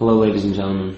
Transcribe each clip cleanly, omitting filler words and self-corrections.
Hello, ladies and gentlemen.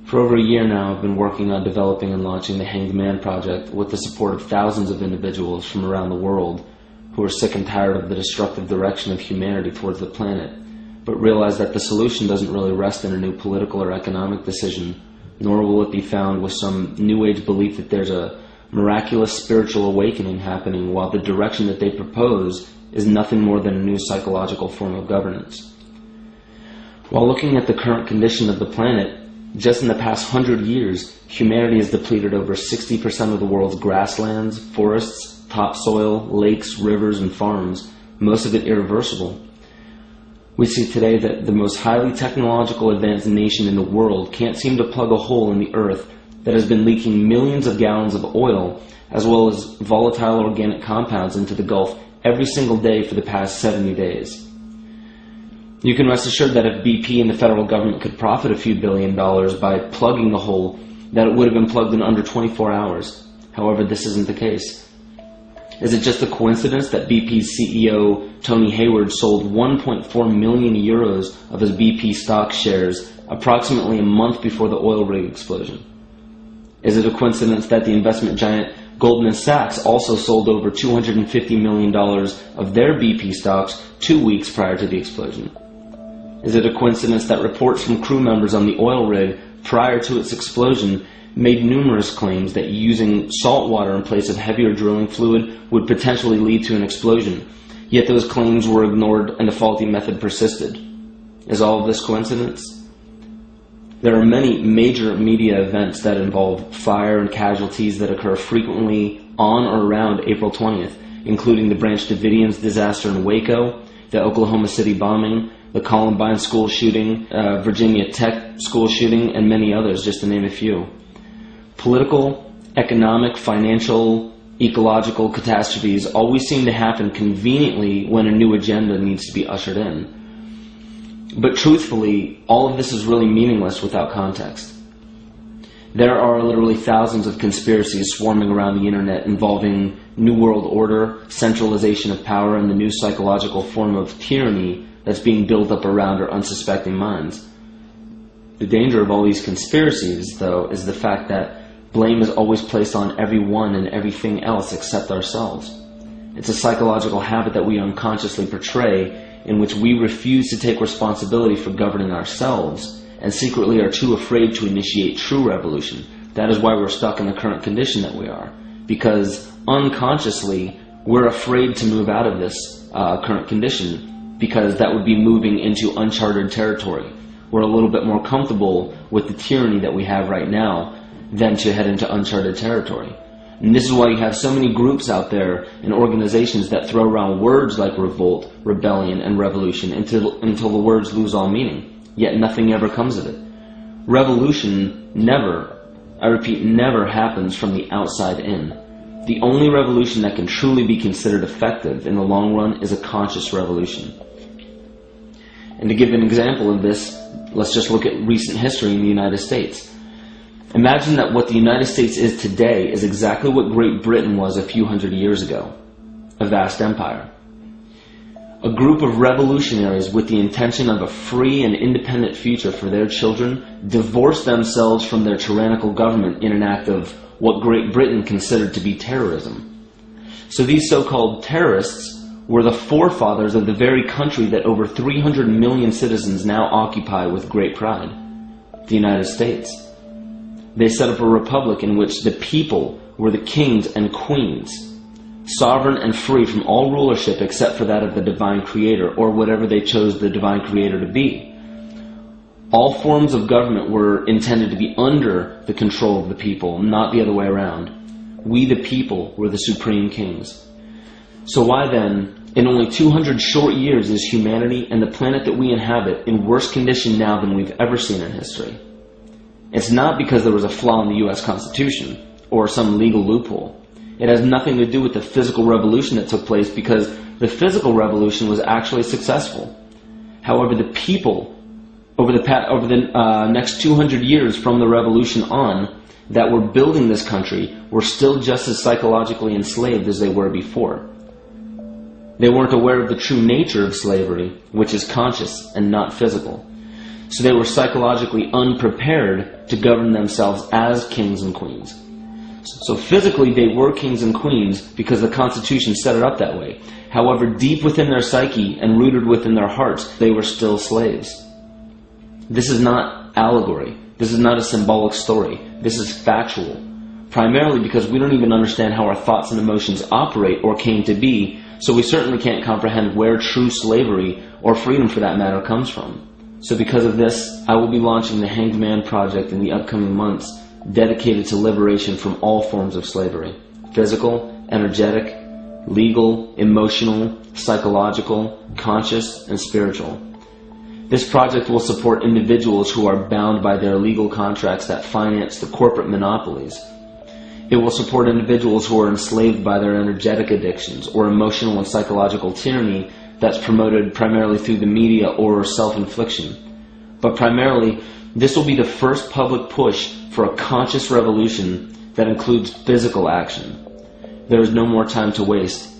For over a year now, I've been working on developing and launching the Hanged Man Project with the support of thousands of individuals from around the world who are sick and tired of the destructive direction of humanity towards the planet, but realize that the solution doesn't really rest in a new political or economic decision, nor will it be found with some New Age belief that there's a miraculous spiritual awakening happening, while the direction that they propose is nothing more than a new psychological form of governance. While looking at the current condition of the planet, just in the past 100 years, humanity has depleted over 60% of the world's grasslands, forests, topsoil, lakes, rivers, and farms, most of it irreversible. We see today that the most highly technological advanced nation in the world can't seem to plug a hole in the earth that has been leaking millions of gallons of oil as well as volatile organic compounds into the Gulf every single day for the past 70 days. You can rest assured that if BP and the federal government could profit a few $1 billion by plugging the hole, that it would have been plugged in under 24 hours. However, this isn't the case. Is it just a coincidence that BP's CEO, Tony Hayward, sold 1.4 million euros of his BP stock shares approximately a month before the oil rig explosion? Is it a coincidence that the investment giant Goldman Sachs also sold over $250 million of their BP stocks 2 weeks prior to the explosion? Is it a coincidence that reports from crew members on the oil rig prior to its explosion made numerous claims that using salt water in place of heavier drilling fluid would potentially lead to an explosion, yet those claims were ignored and the faulty method persisted? Is all of this coincidence? There are many major media events that involve fire and casualties that occur frequently on or around April 20th, including the Branch Davidians disaster in Waco, the Oklahoma City bombing, the Columbine school shooting, Virginia Tech school shooting, and many others, just to name a few. Political, economic, financial, ecological catastrophes always seem to happen conveniently when a new agenda needs to be ushered in. But truthfully, all of this is really meaningless without context. There are literally thousands of conspiracies swarming around the internet involving New World Order, centralization of power, and the new psychological form of tyranny that's being built up around our unsuspecting minds. The danger of all these conspiracies, though, is the fact that blame is always placed on everyone and everything else except ourselves. It's a psychological habit that we unconsciously portray, in which we refuse to take responsibility for governing ourselves and secretly are too afraid to initiate true revolution. That is why we're stuck in the current condition that we are, because unconsciously we're afraid to move out of this current condition, because that would be moving into uncharted territory. We're a little bit more comfortable with the tyranny that we have right now than to head into uncharted territory. And this is why you have so many groups out there and organizations that throw around words like revolt, rebellion, and revolution until the words lose all meaning, yet nothing ever comes of it. Revolution never, I repeat, never happens from the outside in. The only revolution that can truly be considered effective in the long run is a conscious revolution. And to give an example of this, let's just look at recent history in the United States. Imagine that what the United States is today is exactly what Great Britain was a few hundred years ago, a vast empire. A group of revolutionaries with the intention of a free and independent future for their children divorced themselves from their tyrannical government in an act of what Great Britain considered to be terrorism. So these so-called terrorists were the forefathers of the very country that over 300 million citizens now occupy with great pride, the United States. They set up a republic in which the people were the kings and queens, sovereign and free from all rulership except for that of the divine creator, or whatever they chose the divine creator to be. All forms of government were intended to be under the control of the people, not the other way around. We, the people, were the supreme kings. So why then, in only 200 short years, is humanity and the planet that we inhabit in worse condition now than we've ever seen in history? It's not because there was a flaw in the U.S. Constitution or some legal loophole. It has nothing to do with the physical revolution that took place, because the physical revolution was actually successful. However, the people, over the next 200 years from the revolution on, that were building this country were still just as psychologically enslaved as they were before. They weren't aware of the true nature of slavery, which is conscious and not physical. so they were psychologically unprepared to govern themselves as kings and queens. So physically they were kings and queens because the Constitution set it up that way. However, deep within their psyche and rooted within their hearts, they were still slaves. This is not allegory. This is not a symbolic story. This is factual. Primarily because we don't even understand how our thoughts and emotions operate or came to be, so we certainly can't comprehend where true slavery, or freedom for that matter, comes from. So because of this, I will be launching the Hanged Man Project in the upcoming months, dedicated to liberation from all forms of slavery: physical, energetic, legal, emotional, psychological, conscious, and spiritual. This project will support individuals who are bound by their legal contracts that finance the corporate monopolies. It will support individuals who are enslaved by their energetic addictions or emotional and psychological tyranny that's promoted primarily through the media or self-infliction. But primarily, this will be the first public push for a conscious revolution that includes physical action. There is no more time to waste.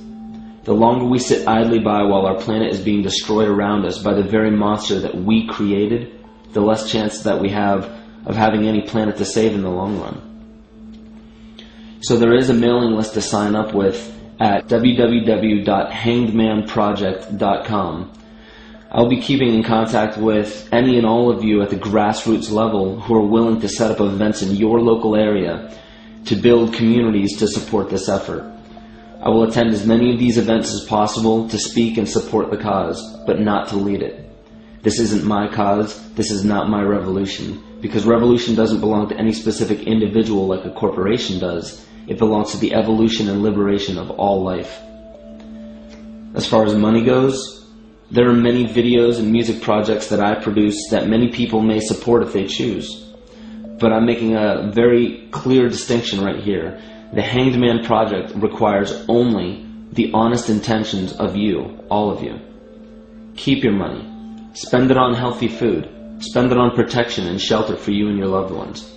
The longer we sit idly by while our planet is being destroyed around us by the very monster that we created, the less chance that we have of having any planet to save in the long run. So there is a mailing list to sign up with at www.hangedmanproject.com. I'll be keeping in contact with any and all of you at the grassroots level who are willing to set up events in your local area to build communities to support this effort. I will attend as many of these events as possible to speak and support the cause, but not to lead it. This isn't my cause, this is not my revolution, because revolution doesn't belong to any specific individual like a corporation does. It belongs to the evolution and liberation of all life. As far as money goes, there are many videos and music projects that I produce that many people may support if they choose. But I'm making a very clear distinction right here. The Hanged Man Project requires only the honest intentions of you, all of you. Keep your money. Spend it on healthy food. Spend it on protection and shelter for you and your loved ones.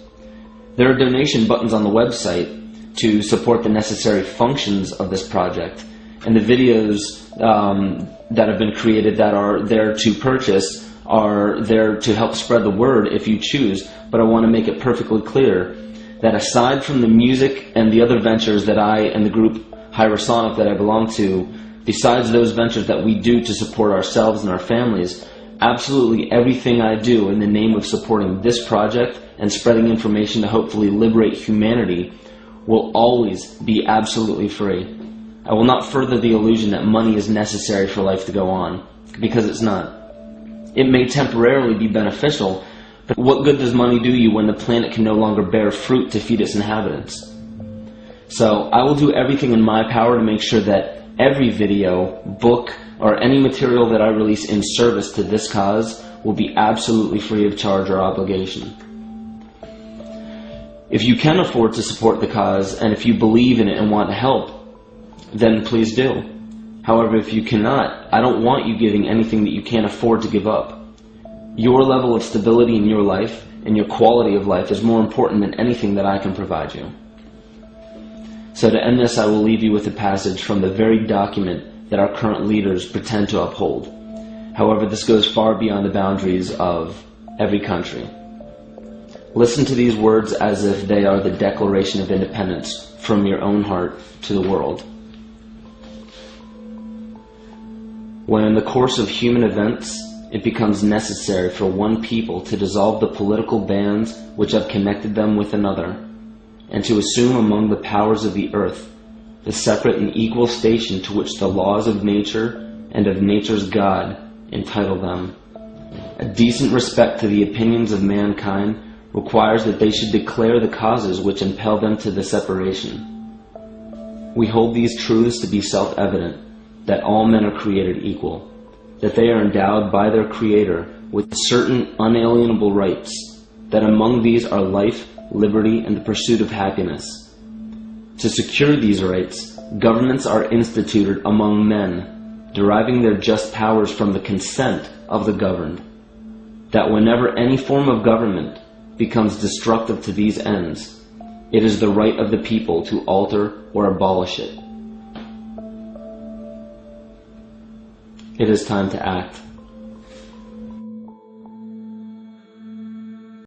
There are donation buttons on the website to support the necessary functions of this project, and the videos that have been created that are there to purchase are there to help spread the word if you choose. But I want to make it perfectly clear that aside from the music and the other ventures that I and the group Hyrosonic that I belong to, besides those ventures that we do to support ourselves and our families, absolutely everything I do in the name of supporting this project and spreading information to hopefully liberate humanity will always be absolutely free. I will not further the illusion that money is necessary for life to go on, because it's not. It may temporarily be beneficial, but what good does money do you when the planet can no longer bear fruit to feed its inhabitants? So I will do everything in my power to make sure that every video, book, or any material that I release in service to this cause will be absolutely free of charge or obligation. If you can afford to support the cause, and if you believe in it and want to help, then please do. However, if you cannot, I don't want you giving anything that you can't afford to give up. Your level of stability in your life and your quality of life is more important than anything that I can provide you. So to end this, I will leave you with a passage from the very document that our current leaders pretend to uphold. However, this goes far beyond the boundaries of every country. Listen to these words as if they are the Declaration of Independence from your own heart to the world. When in the course of human events it becomes necessary for one people to dissolve the political bands which have connected them with another, and to assume among the powers of the earth the separate and equal station to which the laws of nature and of nature's God entitle them, a decent respect to the opinions of mankind requires that they should declare the causes which impel them to the separation. We hold these truths to be self-evident, that all men are created equal, that they are endowed by their Creator with certain unalienable rights, that among these are life, liberty, and the pursuit of happiness. To secure these rights, governments are instituted among men, deriving their just powers from the consent of the governed, that whenever any form of government becomes destructive to these ends, it is the right of the people to alter or abolish it. It is time to act.